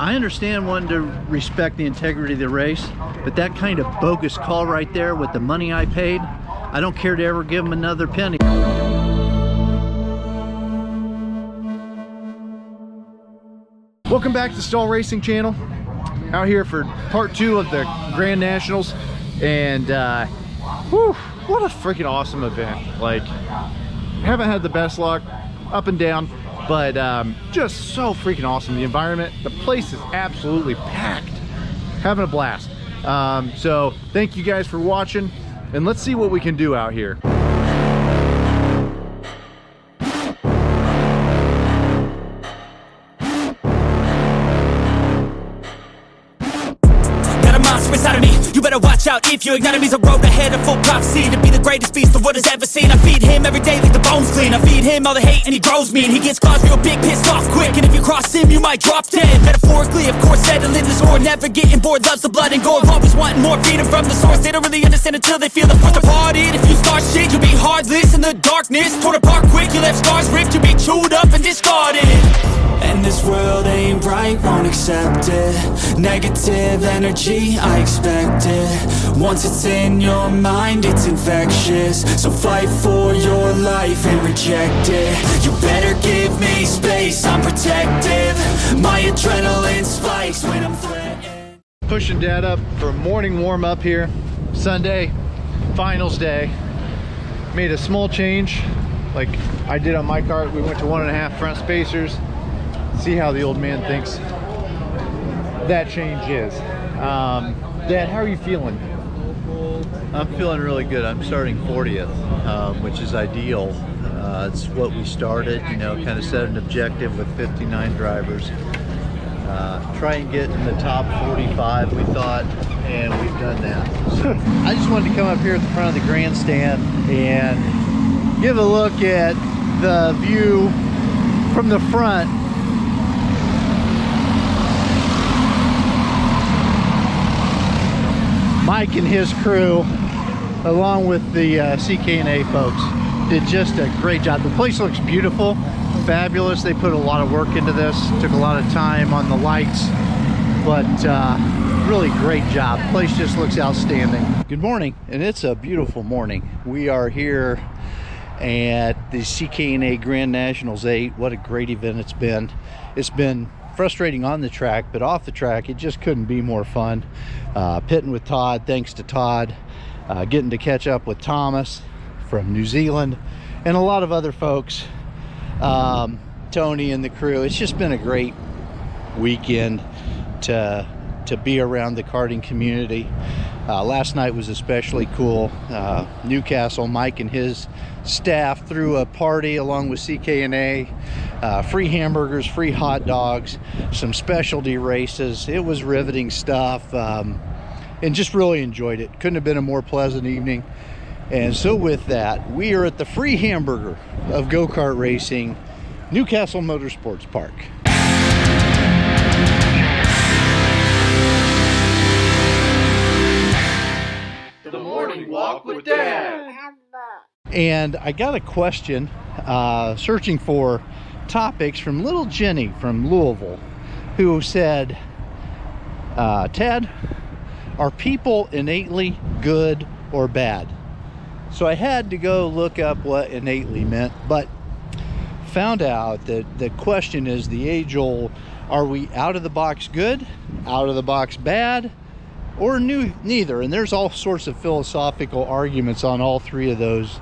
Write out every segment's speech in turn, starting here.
I understand wanting to respect the integrity of the race, but that kind of bogus call right there with the money I paid, I don't care to ever give them another penny. Welcome back to the Stahl Racing Channel. Out here for part 2 of the Grand Nationals, and whew, what a freaking awesome event. Like, haven't had the best luck, up and down, but just so freaking awesome. The environment, the place is absolutely packed. Having a blast. So thank you guys for watching, and let's see what we can do out here. Inside of me, you better watch out if you ignite me's a road ahead of full prophecy to be the greatest beast the world has ever seen. I feed him every day like the bones clean. I feed him all the hate and he grows me, and he gets claws real big, pissed off quick. And if you cross him, you might drop dead. Metaphorically, of course, settling the score, never getting bored, loves the blood and gore, always wanting more, feeding from the source. They don't really understand until they feel the force to part it. If you start shit, you'll be heartless in the darkness, torn apart quick. You left scars ripped, you'll be chewed up and discarded. And this world ain't right, won't accept it. Negative energy, I expect it. Once it's in your mind, it's infectious. So fight for your life and reject it. You better give me space, I'm protective. My adrenaline spikes when I'm threatened. Pushing Dad up for a morning warm-up here. Sunday, finals day. Made a small change like I did on my kart. We went to 1.5 front spacers. See how the old man thinks that change is. Dad, how are you feeling? I'm feeling really good. I'm starting 40th, which is ideal. It's what we started, you know, kind of set an objective with 59 drivers. Try and get in the top 45, we thought, and we've done that. So I just wanted to come up here at the front of the grandstand and give a look at the view from the front. Mike and his crew, along with the CKNA folks, did just a great job. The place looks beautiful, fabulous. They put a lot of work into this, took a lot of time on the lights, but really great job. The place just looks outstanding. Good morning, and it's a beautiful morning. We are here at the CKNA Grand Nationals 8. What a great event it's been. It's been frustrating on the track, but off the track it just couldn't be more fun. Pitting with Todd, thanks to Todd, getting to catch up with Thomas from New Zealand and a lot of other folks, Tony and the crew. It's just been a great weekend to be around the karting community. Last night was especially cool. Newcastle, Mike and his staff threw a party along with CKNA. Free hamburgers, free hot dogs, some specialty races. It was riveting stuff, and just really enjoyed it. Couldn't have been a more pleasant evening. And so with that, we are at the free hamburger of go-kart racing, Newcastle Motorsports Park. The morning walk with Dad. And I got a question, searching for topics from little Jenny from Louisville, who said, Ted, are people innately good or bad? So I had to go look up what innately meant, but found out that the question is the age-old, are we out of the box good, out of the box bad, or neither? And there's all sorts of philosophical arguments on all three of those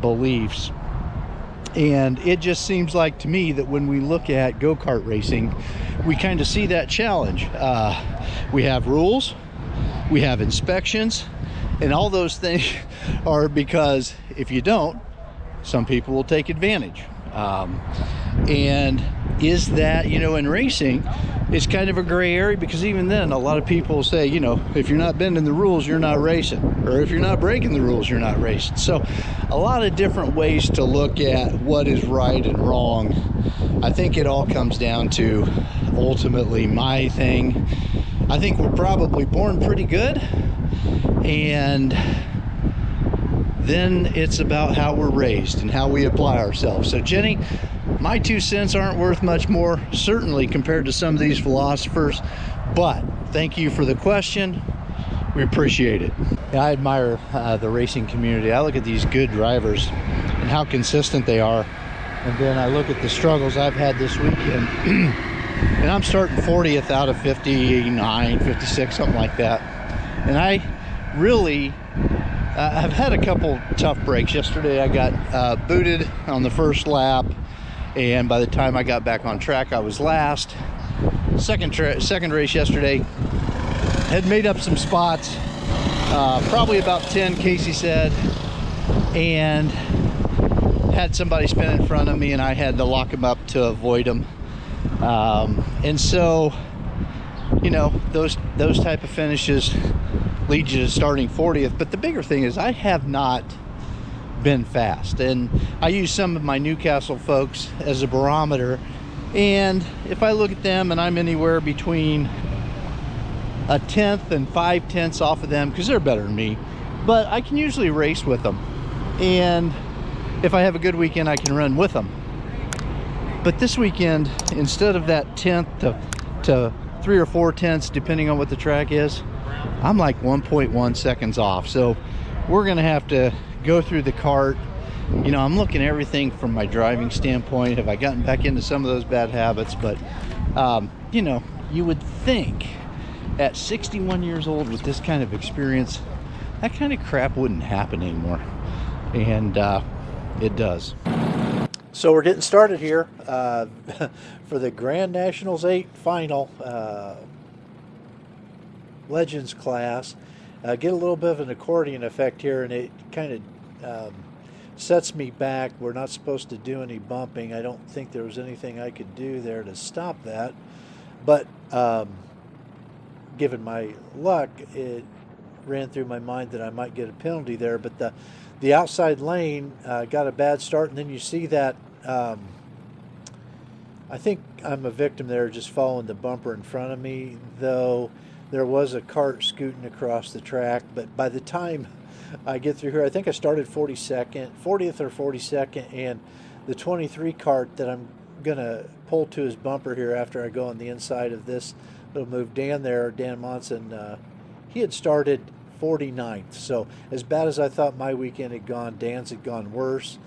beliefs. And it just seems like to me that when we look at go-kart racing, we kind of see that challenge. We have rules, we have inspections, and all those things are because if you don't, some people will take advantage. And is that, you know, in racing, it's kind of a gray area, because even then a lot of people say, you know, if you're not bending the rules, you're not racing, or if you're not breaking the rules, you're not racing. So a lot of different ways to look at what is right and wrong. I think it all comes down to ultimately my thing. I think we're probably born pretty good, and then it's about how we're raised and how we apply ourselves. So Jenny, My 2 cents aren't worth much more, certainly compared to some of these philosophers, but thank you for the question. We appreciate it. Yeah, I admire the racing community. I look at these good drivers and how consistent they are, and then I look at the struggles I've had this weekend, and I'm starting 40th out of 59, 56, something like that. And I really I've had a couple tough breaks. Yesterday I got booted on the first lap, and by the time I got back on track I was last. Second race yesterday, had made up some spots, probably about 10, Kacy said, and had somebody spin in front of me and I had to lock him up to avoid him. And so, you know, those type of finishes lead you to starting 40th. But the bigger thing is I have not been fast, and I use some of my Newcastle folks as a barometer, and if I look at them and I'm anywhere between a 1/10 and 5/10 off of them, because they're better than me, but I can usually race with them, and if I have a good weekend I can run with them. But this weekend, instead of that 1/10 to 3 or 4 tenths depending on what the track is, I'm like 1.1 seconds off. So we're gonna have to go through the kart. You know, I'm looking at everything from my driving standpoint. Have I gotten back into some of those bad habits? But you know, you would think at 61 years old with this kind of experience, that kind of crap wouldn't happen anymore, and it does. So we're getting started here for the Grand Nationals 8 final Legends class. Get a little bit of an accordion effect here, and it kind of sets me back. We're not supposed to do any bumping. I don't think there was anything I could do there to stop that, but given my luck, it ran through my mind that I might get a penalty there. But the outside lane got a bad start, and then you see that I think I'm a victim there, just following the bumper in front of me, though there was a kart scooting across the track. But by the time I get through here, I think I started 40th or 42nd, and the 23 kart that I'm gonna pull to his bumper here after I go on the inside of this little move, Dan Monson, he had started 49th. So as bad as I thought my weekend had gone, Dan's had gone worse,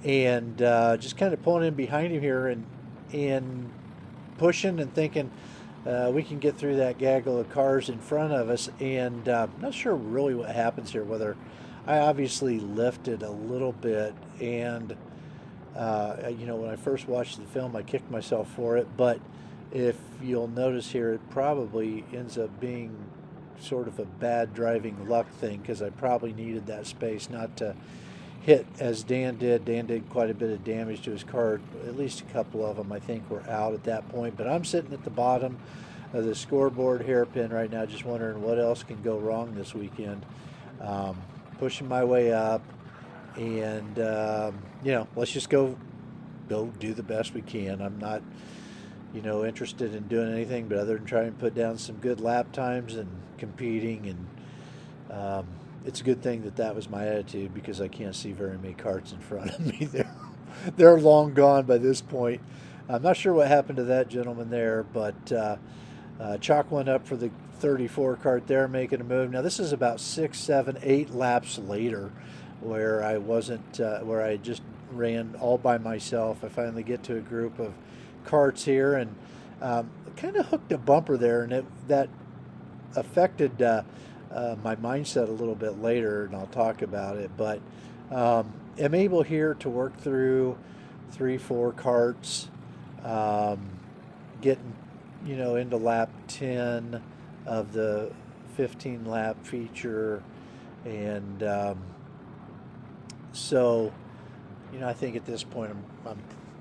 and just kind of pulling in behind him here and pushing and thinking we can get through that gaggle of cars in front of us. And not sure really what happens here, whether I obviously lifted a little bit, and you know, when I first watched the film I kicked myself for it, but if you'll notice here, it probably ends up being sort of a bad driving luck thing, because I probably needed that space not to hit as Dan did. Dan did quite a bit of damage to his car. At least a couple of them I think were out at that point. But I'm sitting at the bottom of the scoreboard hairpin right now, just wondering what else can go wrong this weekend. Pushing my way up, and you know, let's just go do the best we can. I'm not, you know, interested in doing anything but other than trying to put down some good lap times and competing. And it's a good thing that was my attitude, because I can't see very many karts in front of me. They're long gone by this point. I'm not sure what happened to that gentleman there, but chalk one up for the 34 kart there, making a move. Now this is about 6, 7, 8 laps later, where I wasn't, where I just ran all by myself. I finally get to a group of karts here, and kind of hooked a bumper there, and that affected my mindset a little bit later, and I'll talk about it. But am able here to work through 3, 4 karts, getting, you know, into lap 10 of the 15 lap feature, and so, you know, I think at this point I'm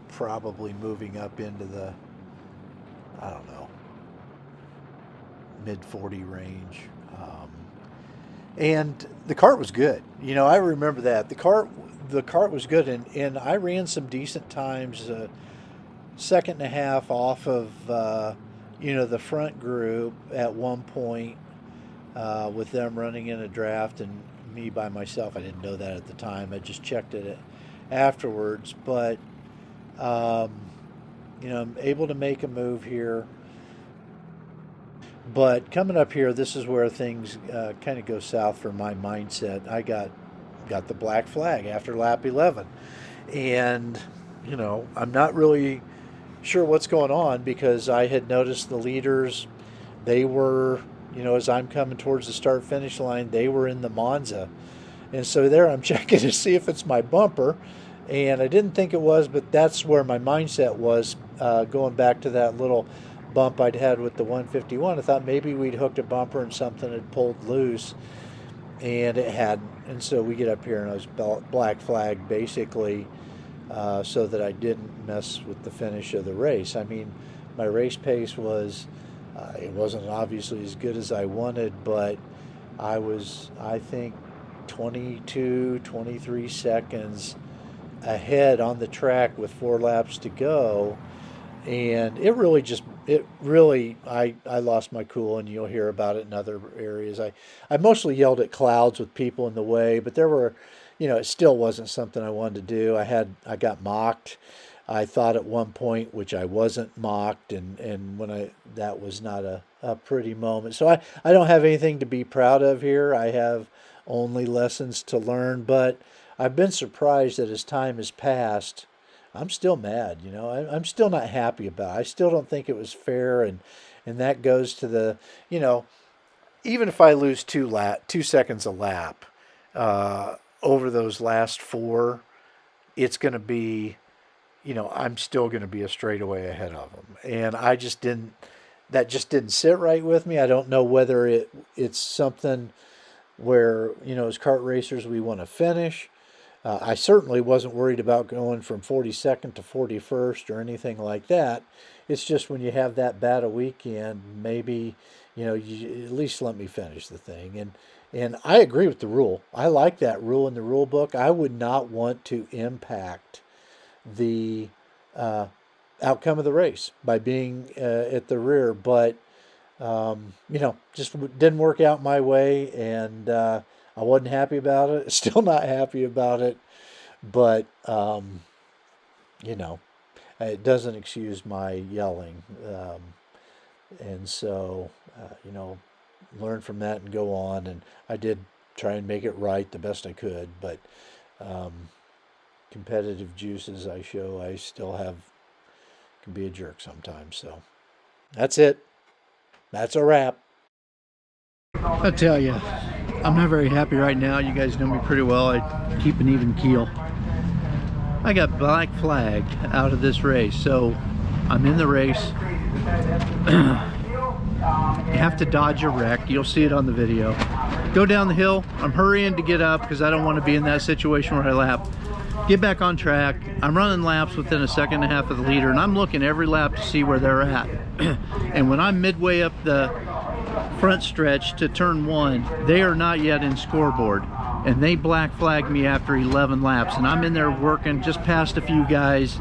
probably moving up into the, I don't know, mid 40 range. And the kart was good. You know, I remember that. The kart was good, and I ran some decent times, second and a half off of, you know, the front group at one point, with them running in a draft and me by myself. I didn't know that at the time. I just checked it afterwards. But You know, I'm able to make a move here. But coming up here, this is where things kind of go south for my mindset. I got the black flag after lap 11. And, you know, I'm not really sure what's going on because I had noticed the leaders, they were, you know, as I'm coming towards the start-finish line, they were in the Monza. And so there I'm checking to see if it's my bumper. And I didn't think it was, but that's where my mindset was, going back to that little bump I'd had with the 151. I thought maybe we'd hooked a bumper and something had pulled loose, and it hadn't. And so we get up here and I was black flag basically, so that I didn't mess with the finish of the race. I mean, my race pace was, it wasn't obviously as good as I wanted, but I was, I think, 22, 23 seconds ahead on the track with 4 laps to go. And it really I lost my cool, and you'll hear about it in other areas. I mostly yelled at clouds with people in the way, but there were, you know, it still wasn't something I wanted to do. I got mocked. I thought at one point, which I wasn't mocked, and when that was not a pretty moment. So I don't have anything to be proud of here. I have only lessons to learn, but I've been surprised that as time has passed, I'm still mad, you know. I'm still not happy about it. I still don't think it was fair, and that goes to the, you know, even if I lose 2 seconds a lap over those last 4, it's going to be, you know, I'm still going to be a straightaway ahead of them, and that just didn't sit right with me. I don't know whether it's something where, you know, as kart racers we want to finish. I certainly wasn't worried about going from 42nd to 41st or anything like that. It's just when you have that bad a weekend, maybe, you know, you at least let me finish the thing. And I agree with the rule. I like that rule in the rule book. I would not want to impact the outcome of the race by being at the rear, but you know, just didn't work out my way, and I wasn't happy about it. Still not happy about it, but you know, it doesn't excuse my yelling, and so you know, learn from that and go on. And I did try and make it right the best I could, but competitive juices I still can be a jerk sometimes. So that's it. That's a wrap. I tell you, I'm not very happy right now. You guys know me pretty well. I keep an even keel. I got black flagged out of this race, so I'm in the race. You have to dodge a wreck. You'll see it on the video. Go down the hill. I'm hurrying to get up because I don't want to be in that situation where I lap. Get back on track. I'm running laps within a second and a half of the leader, and I'm looking every lap to see where they're at. And when I'm midway up the front stretch to turn 1, they are not yet in scoreboard, and they black flagged me after 11 laps, and I'm in there working just past a few guys.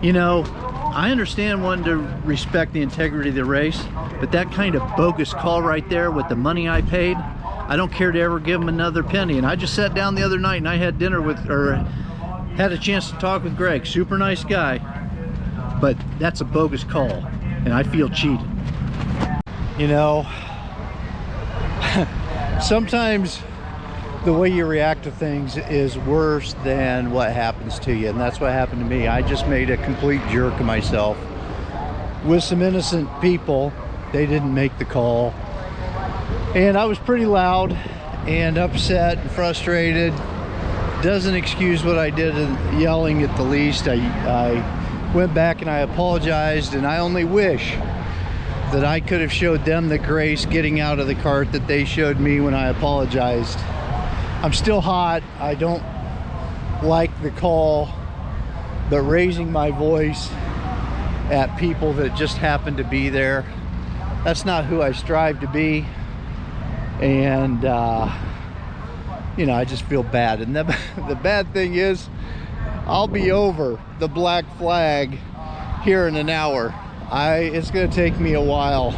You know, I understand wanting to respect the integrity of the race, but that kind of bogus call right there with the money I paid, I don't care to ever give them another penny. And I just sat down the other night and I had dinner with, or had a chance to talk with Greg. Super nice guy, but that's a bogus call, and I feel cheated. You know, sometimes the way you react to things is worse than what happens to you, and that's what happened to me. I just made a complete jerk of myself with some innocent people. They didn't make the call, and I was pretty loud and upset and frustrated. Doesn't excuse what I did in yelling at the least. I went back and I apologized, and I only wish that I could have showed them the grace getting out of the cart that they showed me when I apologized. I'm still hot. I don't like the call, but raising my voice at people that just happen to be there, that's not who I strive to be. And you know, I just feel bad. And the bad thing is, I'll be over the black flag here in an hour. It's going to take me a while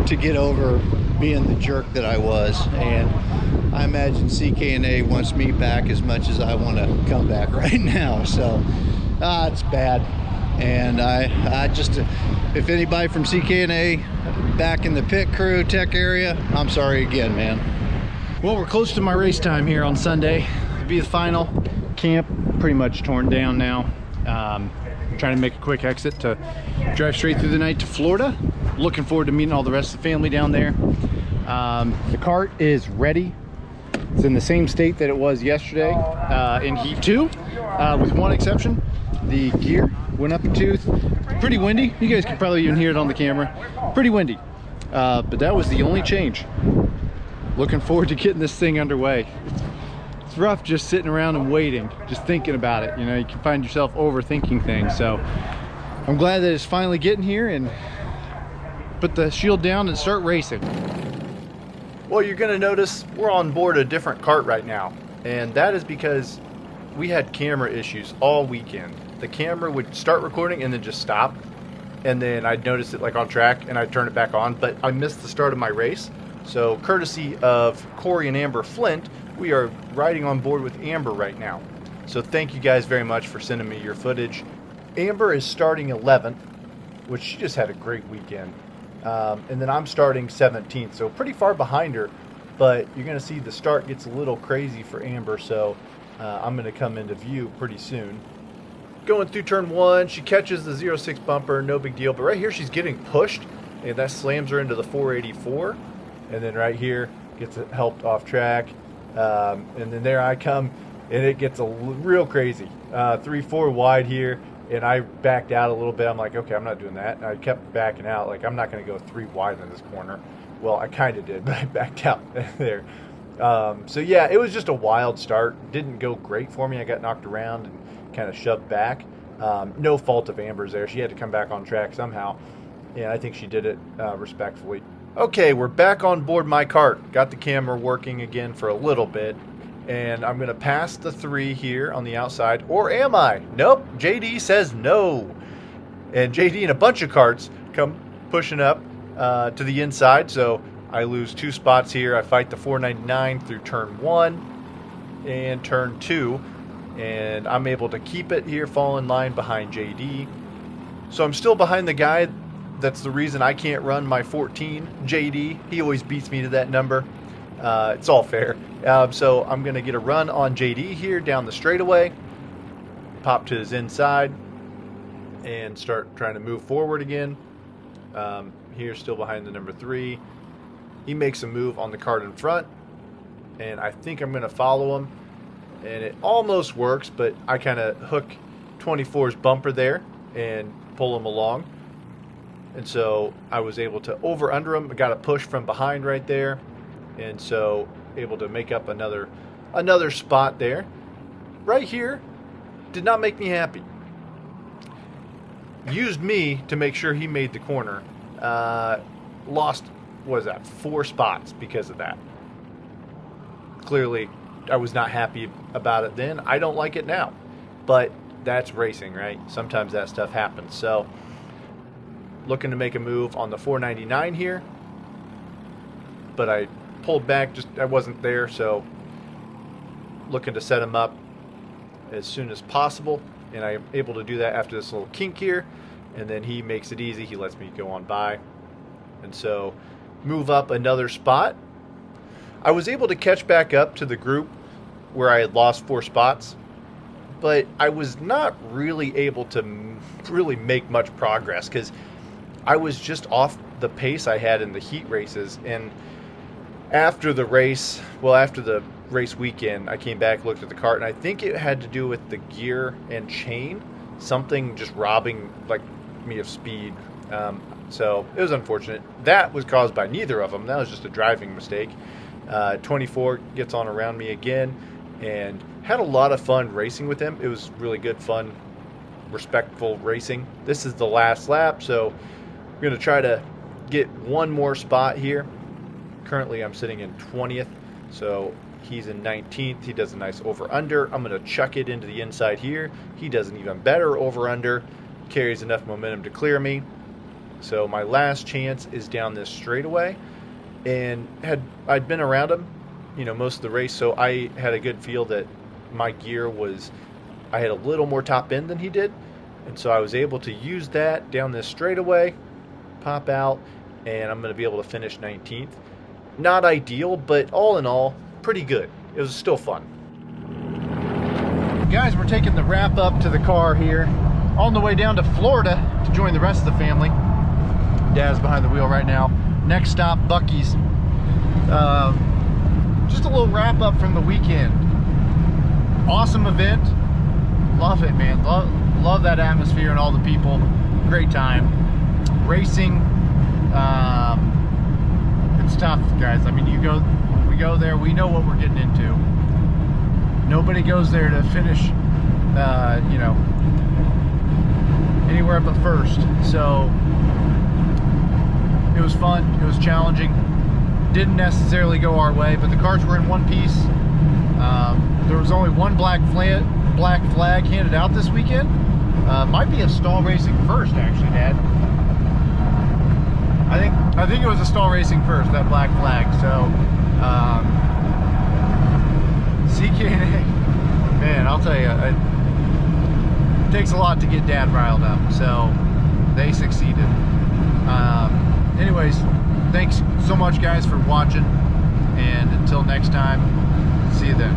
to get over being the jerk that I was. And I imagine CKNA wants me back as much as I want to come back right now. So It's bad. And I just, if anybody from CKNA back in the pit crew tech area, I'm sorry again, man. Well, we're close to my race time here on Sunday. It'll be the final. Camp pretty much torn down now. I'm trying to make a quick exit to drive straight through the night to Florida. Looking forward to meeting all the rest of the family down there. The cart is ready. It's in the same state that it was yesterday in heat 2, with one exception. The gear went up a tooth. Pretty windy. You guys can probably even hear it on the camera. Pretty windy. But that was the only change. Looking forward to getting this thing underway. It's rough just sitting around and waiting, just thinking about it. You know, you can find yourself overthinking things. So I'm glad that it's finally getting here, and put the shield down and start racing. Well, you're gonna notice we're on board a different cart right now, and that is because we had camera issues all weekend. The camera would start recording and then just stop, and then I'd notice it like on track and I'd turn it back on, but I missed the start of my race. So courtesy of Corey and Amber Flint, we are riding on board with Amber right now. So thank you guys very much for sending me your footage. Amber is starting 11th, which she just had a great weekend. And then I'm starting 17th, so pretty far behind her, but you're going to see the start gets a little crazy for Amber, so I'm going to come into view pretty soon. Going through turn 1, she catches the 06 bumper, no big deal, but right here she's getting pushed, and that slams her into the 484, and then right here gets helped off track, and then there I come, and it gets real crazy. 3-4 wide here. And I backed out a little bit. I'm like, okay, I'm not doing that. And I kept backing out. Like, I'm not going to go 3 wide in this corner. Well, I kind of did, but I backed out there. So, yeah, it was just a wild start. Didn't go great for me. I got knocked around and kind of shoved back. No fault of Amber's there. She had to come back on track somehow. And I think she did it respectfully. Okay, we're back on board my cart. Got the camera working again for a little bit. And I'm going to pass the 3 here on the outside. Or am I? Nope. JD says no. And JD and a bunch of carts come pushing up to the inside. So I lose 2 spots here. I fight the 499 through turn 1 and turn 2. And I'm able to keep it here, fall in line behind JD. So I'm still behind the guy. That's the reason I can't run my 14, JD. He always beats me to that number. It's all fair. So I'm going to get a run on JD here down the straightaway, pop to his inside, and start trying to move forward again. Here, still behind the number 3. He makes a move on the cart in front, and I think I'm going to follow him. And it almost works, but I kind of hook 24's bumper there and pull him along. And so I was able to over-under him. I got a push from behind right there. And so able to make up another spot there. Right here did not make me happy. Used me to make sure he made the corner. Lost, what was that, 4 spots because of that. Clearly, I was not happy about it then. I don't like it now. But that's racing, right? Sometimes that stuff happens. So, looking to make a move on the 499 here. But I pulled back, just I wasn't there, so looking to set him up as soon as possible, and I'm able to do that after this little kink here, and then he makes it easy. He lets me go on by, and so move up another spot. I was able to catch back up to the group where I had lost 4 spots, but I was not really able to really make much progress because I was just off the pace I had in the heat races. And after the race weekend, I came back, looked at the cart, and I think it had to do with the gear and chain, something just robbing like me of speed. So it was unfortunate. That was caused by neither of them. That was just a driving mistake. 24 gets on around me again, and had a lot of fun racing with him. It was really good fun, respectful racing. This is the last lap, so I'm going to try to get one more spot here. Currently, I'm sitting in 20th, so he's in 19th. He does a nice over-under. I'm going to chuck it into the inside here. He does an even better over-under. Carries enough momentum to clear me. So my last chance is down this straightaway. And I'd been around him, most of the race, so I had a good feel that my gear was I had a little more top end than he did, and so I was able to use that down this straightaway, pop out, and I'm going to be able to finish 19th. Not ideal, but all in all, pretty good. It was still fun. Guys, we're taking the wrap up to the car here, on the way down to Florida to join the rest of the family. Dad's behind the wheel right now. Next stop, Buc-ee's. Just a little wrap up from the weekend. Awesome event. Love it, man. Love that atmosphere and all the people. Great time. Racing, it's tough, guys. I mean, when we go there, we know what we're getting into. Nobody goes there to finish, you know, anywhere but first. So it was fun. It was challenging. Didn't necessarily go our way, but the cars were in one piece. There was only one black flag handed out this weekend. Might be a Stahl Racing first, actually, Dad. I think it was a Stahl Racing first, that black flag. So CKNA, man, I'll tell you, it takes a lot to get Dad riled up. So they succeeded. Anyways, thanks so much, guys, for watching, and until next time, see you then.